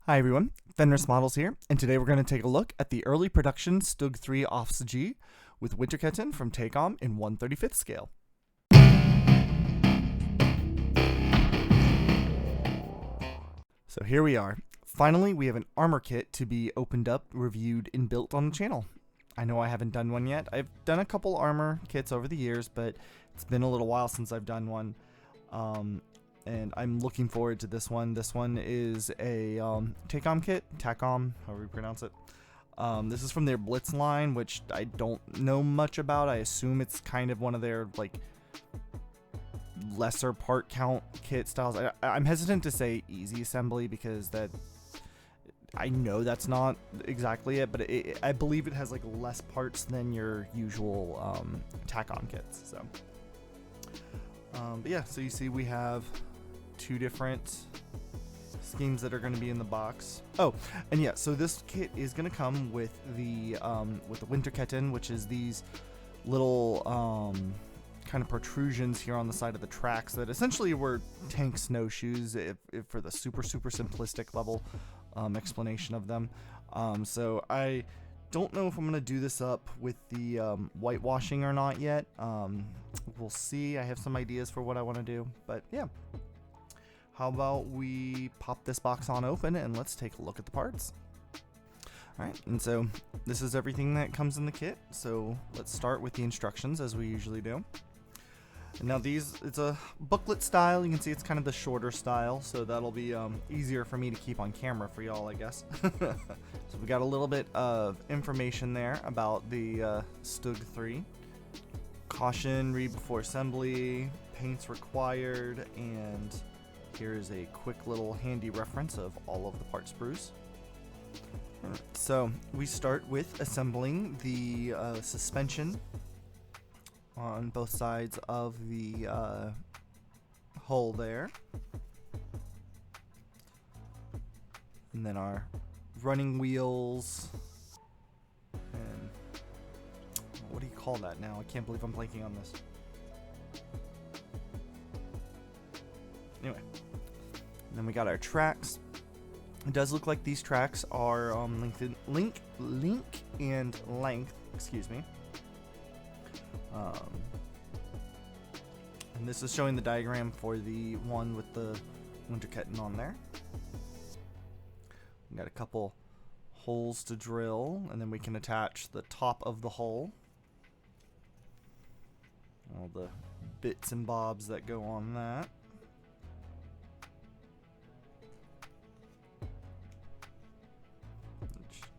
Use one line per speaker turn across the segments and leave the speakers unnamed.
Hi everyone, Fenris Models here, and today we're going to take a look at the early production StuG III Ausf.G with Winterketten from Takom in 1/35th scale. So here we are. Finally, we have an armor kit to be opened up, reviewed, and built on the channel. I know I haven't done one yet. I've done a couple armor kits over the years, but it's been a little while since I've done one. And I'm looking forward to this one. This one is a Takom kit, Takom, however you pronounce it. This is from their Blitz line, which I don't know much about. I assume it's kind of one of their like lesser part count kit styles. I'm hesitant to say easy assembly because I know that's not exactly it, but I believe it has like less parts than your usual Takom kits. So, but yeah, so you see we have two different schemes that are going to be in the box. Oh, and yeah, so this kit is going to come with the Winterketten, which is these little kind of protrusions here on the side of the tracks that essentially were tank snowshoes if for the super simplistic level explanation of them. So I don't know if I'm going to do this up with the whitewashing or not yet. We'll see. I have some ideas for what I want to do, but yeah. How about we pop this box on open and let's take a look at the parts. Alright, and so this is everything that comes in the kit. So let's start with the instructions as we usually do. And now it's a booklet style. You can see it's kind of the shorter style, so that'll be easier for me to keep on camera for y'all, I guess. So we got a little bit of information there about the StuG III. Caution, read before assembly, paints required, and here's a quick little handy reference of all of the part sprues. Right, so we start with assembling the suspension on both sides of the hull there. And then our running wheels. And what do you call that now? I can't believe I'm blanking on this. Anyway. And then we got our tracks. It does look like these tracks are link and length, excuse me. And this is showing the diagram for the one with the Winterketten on there. We got a couple holes to drill, and then we can attach the top of the hull. All the bits and bobs that go on that.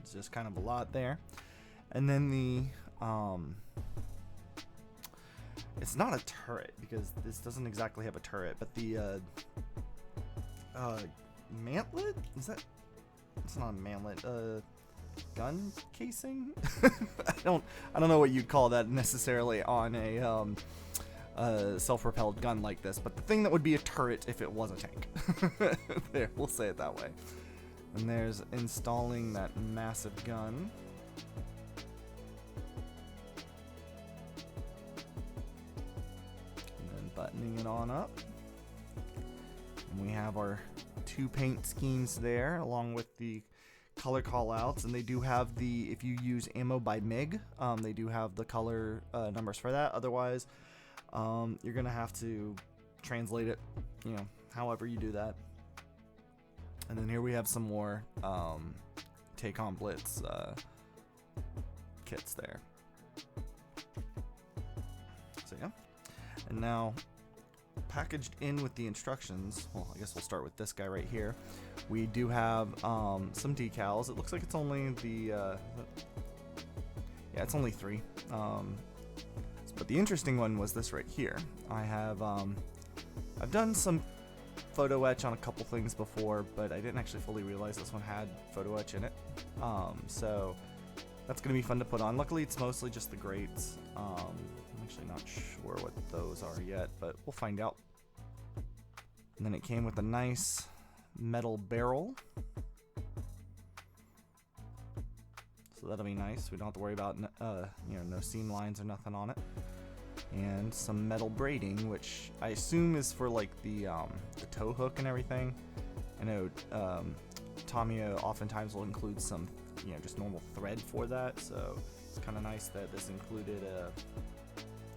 It's just kind of a lot there. And then the it's not a turret because this doesn't exactly have a turret, but the mantlet? Is that? It's not a mantlet. Gun casing? I don't know what you'd call that necessarily on a self-propelled gun like this, but the thing that would be a turret if it was a tank. There, we'll say it that way. And there's installing that massive gun. And then buttoning it on up. And we have our two paint schemes there, along with the color callouts. And they do have if you use ammo by MIG, they do have the color numbers for that. Otherwise, you're going to have to translate it, however you do that. And then here we have some more Takom Blitz kits there. So yeah. And now, packaged in with the instructions, well, I guess we'll start with this guy right here. We do have some decals. It looks like it's only it's only 3. But the interesting one was this right here. I've done some photo etch on a couple things before, but I didn't actually fully realize this one had photo etch in it. So that's going to be fun to put on. Luckily, it's mostly just the grates. I'm actually not sure what those are yet, but we'll find out. And then it came with a nice metal barrel. So that'll be nice. We don't have to worry about no seam lines or nothing on it. And some metal braiding, which I assume is for like the tow hook and everything. I know Tamiya oftentimes will include some, just normal thread for that, so it's kind of nice that this included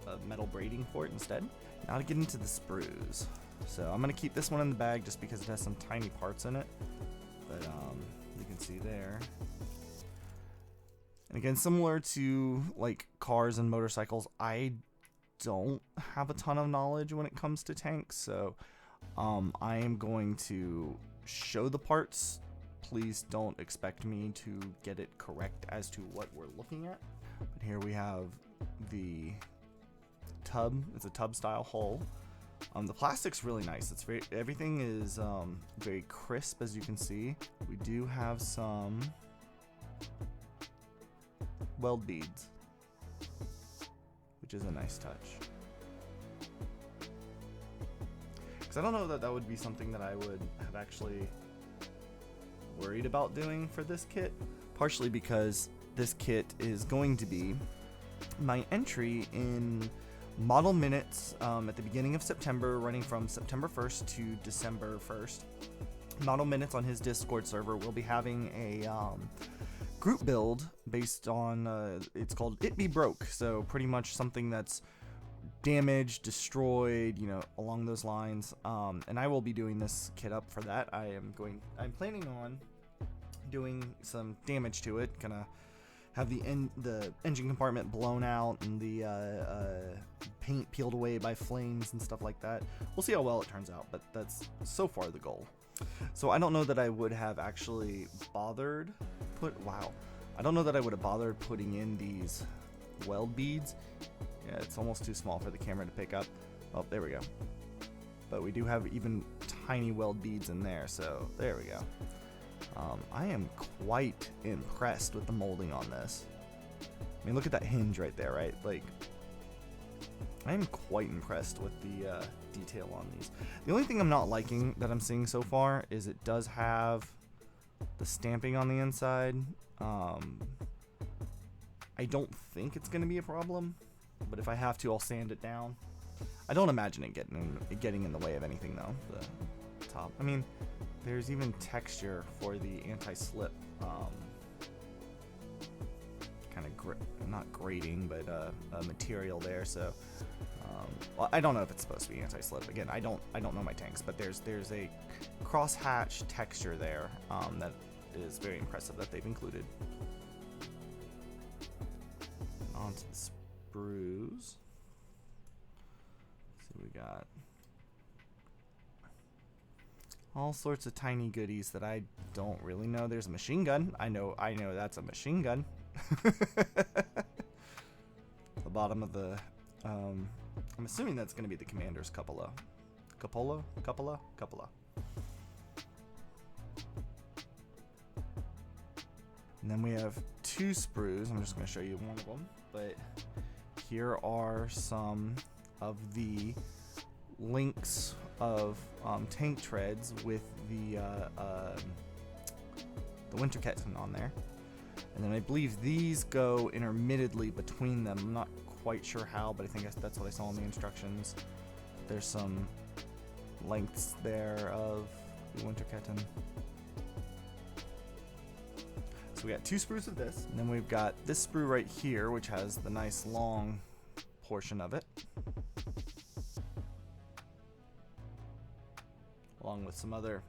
a metal braiding for it instead. Now to get into the sprues. So I'm going to keep this one in the bag just because it has some tiny parts in it, but you can see there. And again, similar to like cars and motorcycles, I don't have a ton of knowledge when it comes to tanks, so I am going to show the parts. Please don't expect me to get it correct as to what we're looking at. But here we have the tub. It's a tub style hull. The plastic's really nice. It's everything is very crisp, as you can see. We do have some weld beads, which is a nice touch. Because I don't know that would be something that I would have actually worried about doing for this kit, partially because this kit is going to be my entry in model minutes at the beginning of September, running from September 1st to December 1st. Model minutes on his Discord server will be having a group build based on it's called It Be Broke, so pretty much something that's damaged, destroyed, along those lines. And I will be doing this kit up for that. I'm planning on doing some damage to it, gonna have the engine compartment blown out and the paint peeled away by flames and stuff like that. We'll see how well it turns out, but that's so far the goal. So I don't know that I would have actually bothered I don't know that I would have bothered putting in these weld beads. Yeah, it's almost too small for the camera to pick up. Oh, there we go. But we do have even tiny weld beads in there, so there we go. I am quite impressed with the molding on this. I mean, look at that hinge right there, right? Like, I am quite impressed with the detail on these. The only thing I'm not liking that I'm seeing so far is it does have the stamping on the inside. I don't think it's going to be a problem, but if I have to, I'll sand it down. I don't imagine it getting in the way of anything, though. The top. I mean, there's even texture for the anti-slip, kind of not grating, but material there. So, well, I don't know if it's supposed to be anti-slip. Again, I don't know my tanks, but there's a cross-hatch texture there that is very impressive that they've included. On to the sprues. So we got all sorts of tiny goodies that I don't really know. There's a machine gun. I know that's a machine gun. The bottom of the I'm assuming that's going to be the commander's cupola. Cupola. And then we have two sprues. I'm just going to show you one of them, but here are some of the links of tank treads with the Winterketten on there. And then I believe these go intermittently between them. I'm not quite sure how, but I think that's what I saw in the instructions. There's some lengths there of the Winterketten. So we got two sprues of this, and then we've got this sprue right here, which has the nice long portion of it, along with some other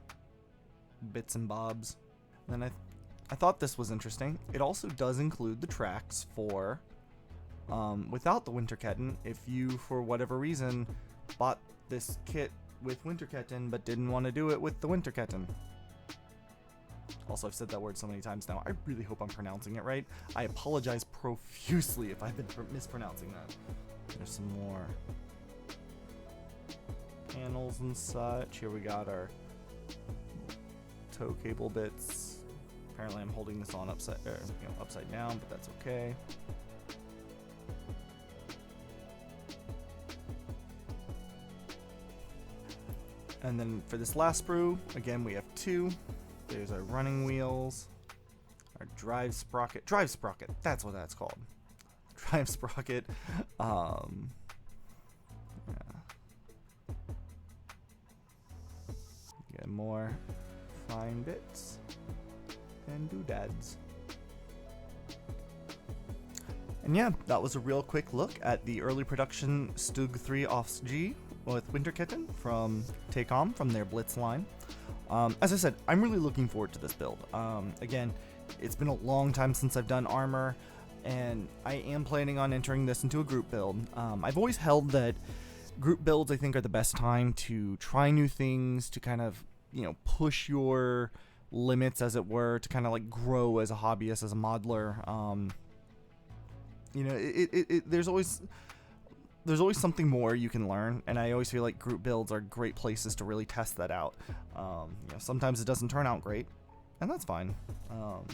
bits and bobs. And then I thought this was interesting. It also does include the tracks for without the Winterketten. If you, for whatever reason, bought this kit with Winterketten but didn't want to do it with the Winterketten. Also, I've said that word so many times now. I really hope I'm pronouncing it right. I apologize profusely if I've been mispronouncing that. There's some more panels and such. Here we got our tow cable bits. Apparently, I'm holding this on upside down, but that's okay. And then for this last sprue, again, we have two. There's our running wheels, our drive sprocket, that's what that's called. Drive sprocket. Yeah. Get more fine bits. and doodads. And yeah, that was a real quick look at the early production StuG III Ausf.G with Winterketten from Takom from their Blitz line. As I said, I'm really looking forward to this build. Again, it's been a long time since I've done armor, and I am planning on entering this into a group build. I've always held that group builds, I think, are the best time to try new things, to kind of, you know, push your limits, as it were, to kind of like grow as a hobbyist, as a modeler. You know, there's always something more you can learn, and I always feel like group builds are great places to really test that out. You know, sometimes it doesn't turn out great, and that's fine. I'm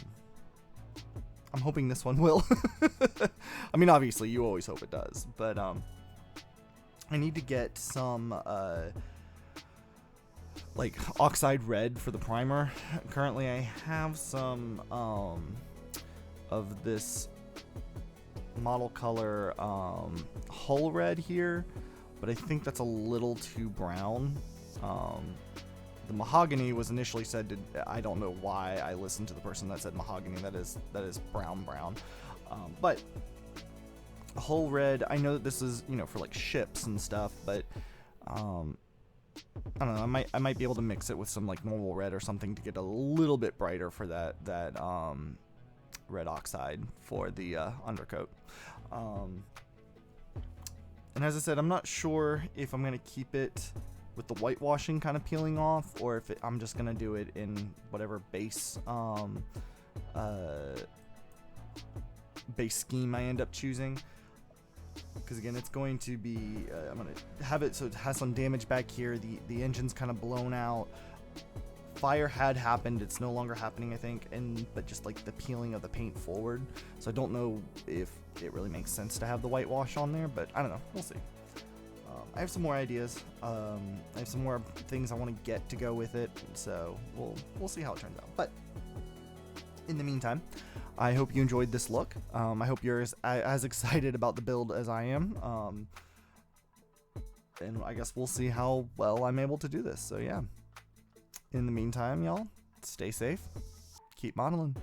hoping this one will. I mean, obviously, you always hope it does, but I need to get some like oxide red for the primer. Currently, I have some of this model color hull red here, but I think that's a little too brown. The mahogany was initially said to, I don't know why I listened to the person that said mahogany. That is brown. But hull red, I know that this is, you know, for like ships and stuff, but I don't know, I might be able to mix it with some like normal red or something to get a little bit brighter for that red oxide for the undercoat. And as I said, I'm not sure if I'm gonna keep it with the whitewashing kind of peeling off, or if I'm just gonna do it in whatever base base scheme I end up choosing. Because again, it's going to be I'm gonna have it so it has some damage back here. The engine's kind of blown out. Fire had happened, it's no longer happening, I think, but just like the peeling of the paint forward. So I don't know if it really makes sense to have the whitewash on there, but I don't know, we'll see. I have some more ideas. I have some more things I want to get to go with it, so we'll see how it turns out. But in the meantime, I hope you enjoyed this look. I hope you're as excited about the build as I am. And I guess we'll see how well I'm able to do this. So yeah. In the meantime, y'all, stay safe, keep modeling.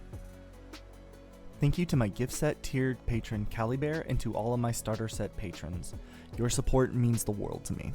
Thank you to my gift set tiered patron Calibear and to all of my starter set patrons. Your support means the world to me.